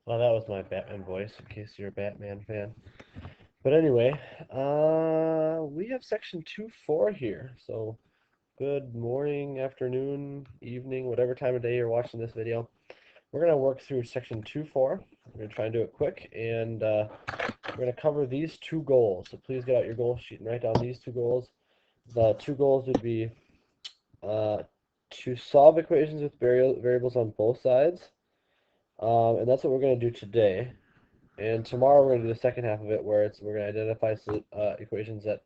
Well, that was my Batman voice, in case you're a Batman fan. But anyway, we have section 2.4 here. So, good morning, afternoon, evening, whatever time of day you're watching this video. We're going to work through section 2.4. We're going to try and do it quick, and we're going to cover these two goals. So please get out your goal sheet and write down these two goals. The two goals would be to solve equations with variables on both sides, and that's what we're going to do today. And tomorrow we're going to do the second half of it, where we're going to identify equations that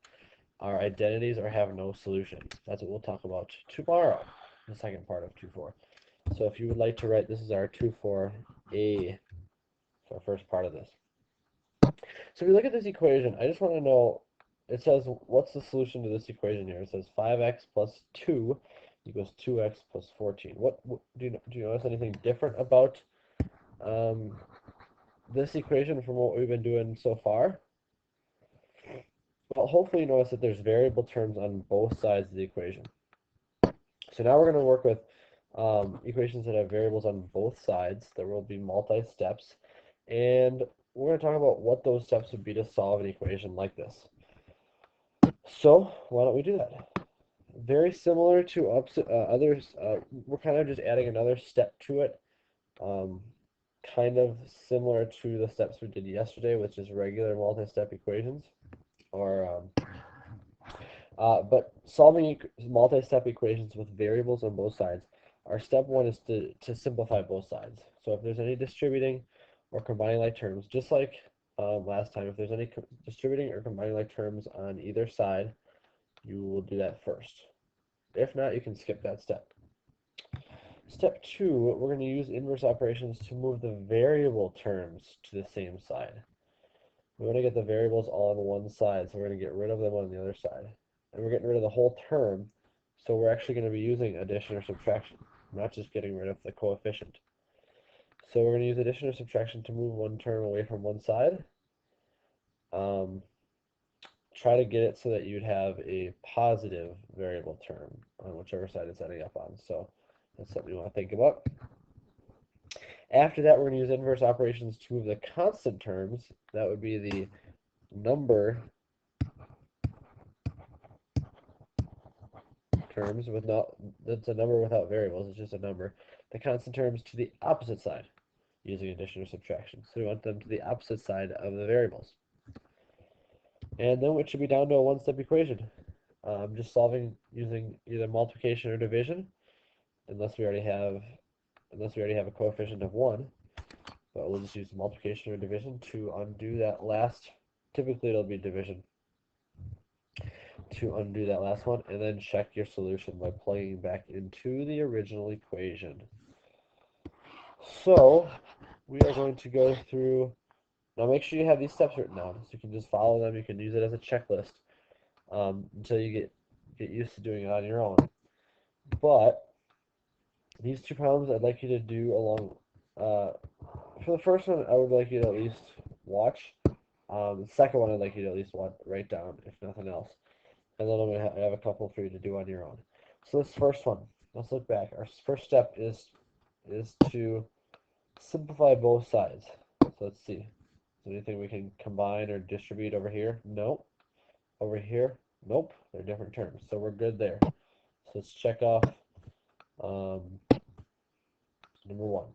are identities or have no solution. That's what we'll talk about tomorrow, the second part of 2.4. So if you would like to write, this is our 2.4A, our first part of this. So if you look at this equation, I just want to know, it says, what's the solution to this equation here? It says 5x plus 2 equals 2x plus 14. What do you notice anything different about this equation from what we've been doing so far? Well, hopefully you notice that there's variable terms on both sides of the equation. So now we're going to work with equations that have variables on both sides. There will be multi-steps, and we're going to talk about what those steps would be to solve an equation like this. So why don't we do that? Very similar to others, we're kind of just adding another step to it, kind of similar to the steps we did yesterday, which is regular multi-step equations, or but solving multi-step equations with variables on both sides, our step one is to simplify both sides. So if there's any distributing or combining like terms, just like last time, if there's any distributing or combining like terms on either side, you will do that first. If not, you can skip that step. Step two, we're going to use inverse operations to move the variable terms to the same side. We want to get the variables all on one side, so we're going to get rid of them on the other side. And we're getting rid of the whole term, so we're actually going to be using addition or subtraction, not just getting rid of the coefficient. So we're going to use addition or subtraction to move one term away from one side. Try to get it so that you'd have a positive variable term on whichever side it's ending up on. So that's something you want to think about. After that, we're going to use inverse operations to move the constant terms. That would be the number terms with that's a number without variables, it's just a number. The constant terms to the opposite side using addition or subtraction. So we want them to the opposite side of the variables. And then it should be down to a one-step equation. Just solving using either multiplication or division, unless we already have a coefficient of 1. But we'll just use multiplication or division to undo that last. Typically it'll be division to undo that last one, and then check your solution by plugging back into the original equation. So we are going to go through, now make sure you have these steps written down, so you can just follow them. You can use it as a checklist until you get used to doing it on your own. But these two problems I'd like you to do along, for the first one, I would like you to at least watch. The second one I'd like you to at least write down, if nothing else. And then I'm going to have a couple for you to do on your own. So this first one, let's look back. Our first step is to simplify both sides. So let's see. Is there anything we can combine or distribute over here? Nope. Over here? Nope. They're different terms. So we're good there. So let's check off number one.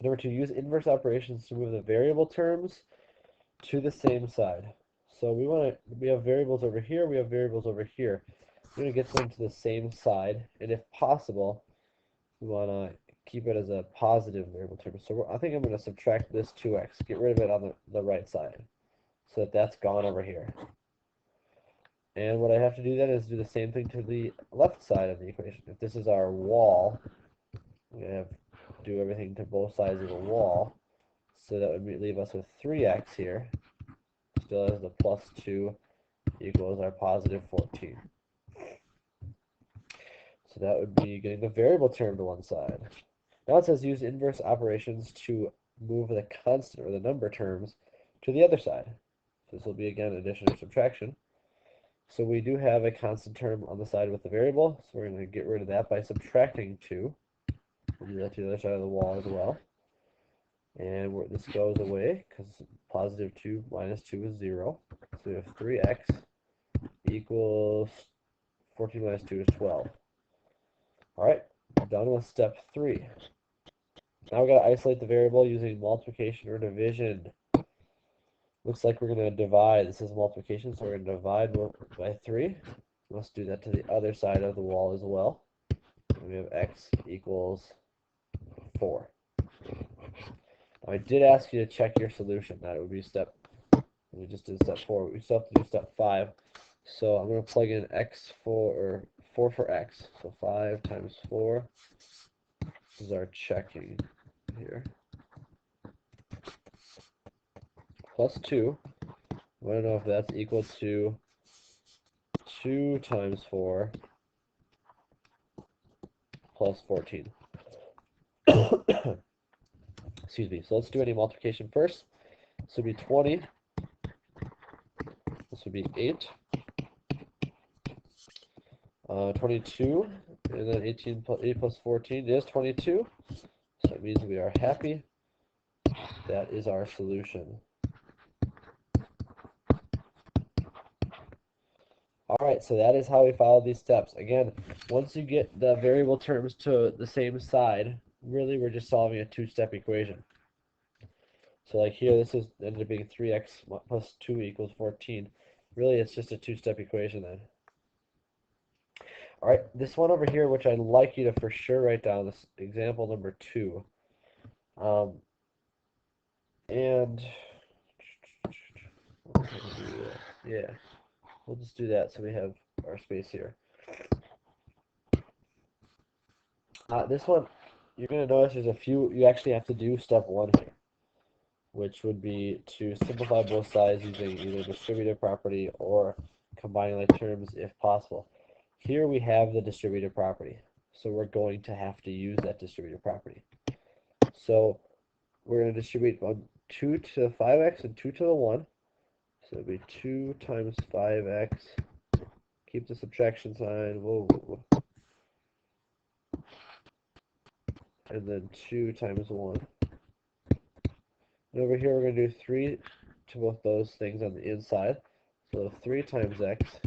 Number two, use inverse operations to move the variable terms to the same side. So we have variables over here, we have variables over here. We're going to get them to the same side, and if possible, we want to keep it as a positive variable term. So I think I'm going to subtract this 2x, get rid of it on the right side, so that that's gone over here. And what I have to do then is do the same thing to the left side of the equation. If this is our wall, we're going to have to do everything to both sides of the wall. So that would leave us with 3x here, still as the plus 2 equals our positive 14. So that would be getting the variable term to one side. Now it says use inverse operations to move the constant or the number terms to the other side. So this will be again addition or subtraction. So we do have a constant term on the side with the variable, so we're going to get rid of that by subtracting 2. We'll do that to the other side of the wall as well. And this goes away because positive 2 minus 2 is 0. So we have 3x equals 14 minus 2 is 12. All right, done with step 3. Now we got to isolate the variable using multiplication or division. Looks like we're going to divide. This is multiplication, so we're going to divide by 3. Let's do that to the other side of the wall as well. And we have x equals 4. Now, I did ask you to check your solution. That would be we just did step 4. We still have to do step 5. So I'm going to plug in x for 4 for x. So 5 times 4 is our checking here. Plus 2. I want to know if that's equal to 2 times 4 plus 14. Excuse me. So let's do any multiplication first. This would be 20. This would be 8. 22. And then 8 plus 14 is 22. So that means we are happy. That is our solution. All right, so that is how we follow these steps. Again, once you get the variable terms to the same side, really we're just solving a two-step equation. So like here, this is ended up being 3x plus 2 equals 14. Really, it's just a two-step equation then. All right, this one over here, which I'd like you to for sure write down, this example number 2. And yeah, we'll just do that so we have our space here. This one, you're going to notice there's a few, you actually have to do step 1 here, which would be to simplify both sides using either distributive property or combining like terms if possible. Here we have the distributive property, so we're going to have to use that distributive property. So we're going to distribute 2 to the 5x and 2 to the 1. So it'll be 2 times 5x. Keep the subtraction sign. Whoa. And then 2 times 1. And over here we're going to do 3 to both those things on the inside. So 3 times x.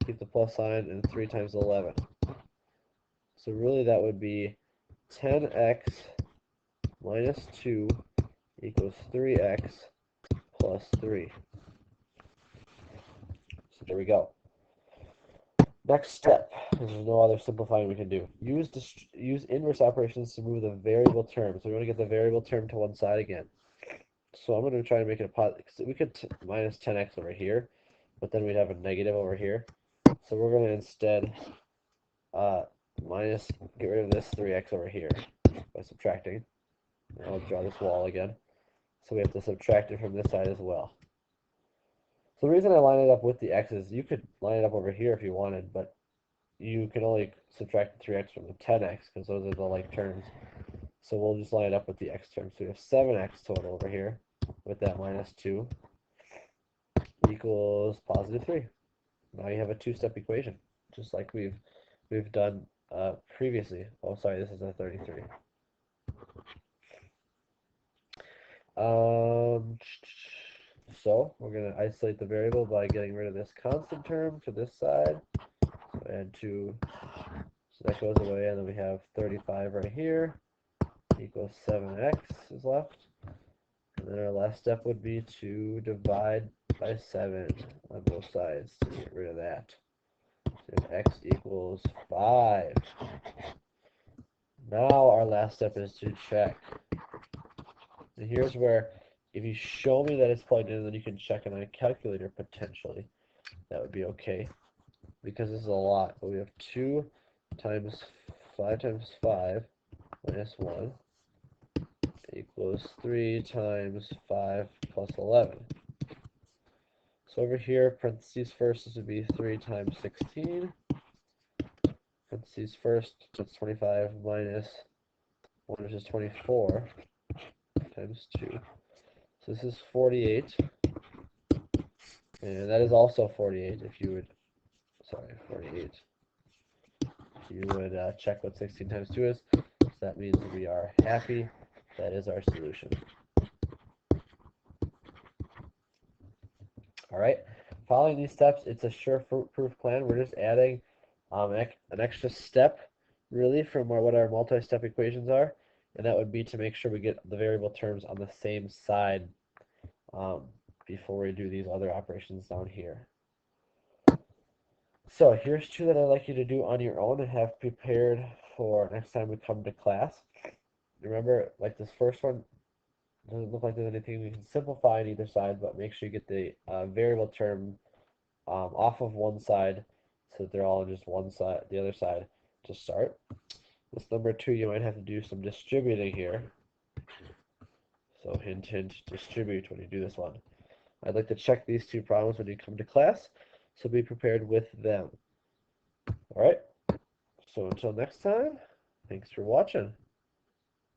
Keep the plus sign, and 3 times 11. So really that would be 10x minus 2 equals 3x plus 3. So there we go. Next step, there's no other simplifying we can do. Use inverse operations to move the variable term. So we want to get the variable term to one side again. So I'm going to try to make it a positive. We could minus 10x over here, but then we'd have a negative over here. So we're going to instead get rid of this 3x over here by subtracting. I'll draw this wall again. So we have to subtract it from this side as well. So the reason I line it up with the x's, you could line it up over here if you wanted, but you can only subtract the 3x from the 10x because those are the like terms. So we'll just line it up with the x terms. So we have 7x total over here with that minus 2 equals positive 3. Now you have a two-step equation, just like we've done previously. Oh, sorry, this is a 33. So we're going to isolate the variable by getting rid of this constant term to this side. So add 2, so that goes away, and then we have 35 right here equals 7x is left. And then our last step would be to divide by 7 on both sides to get rid of that. So x equals 5. Now our last step is to check. And here's where, if you show me that it's plugged in, then you can check it on a calculator potentially. That would be okay, because this is a lot. But we have 2 times 5 times 5 minus 1 equals 3 times 5 plus 11. So over here, parentheses first, this would be 3 times 16. Parentheses first, that's 25 minus 1, which is 24 times 2. So this is 48. And that is also 48 if you would, sorry, 48. You would check what 16 times 2 is. So that means we are happy. That is our solution. All right. Following these steps, it's a sure proof plan. We're just adding an extra step, really, from what our multi-step equations are, and that would be to make sure we get the variable terms on the same side um, before we do these other operations down here. So here's two that I'd like you to do on your own and have prepared for next time we come to class. Remember, like this first one, doesn't look like there's anything we can simplify on either side, but make sure you get the variable term off of one side so that they're all on just one side, the other side to start. This number 2, you might have to do some distributing here. So hint, hint, distribute when you do this one. I'd like to check these two problems when you come to class, so be prepared with them. All right, so until next time, thanks for watching.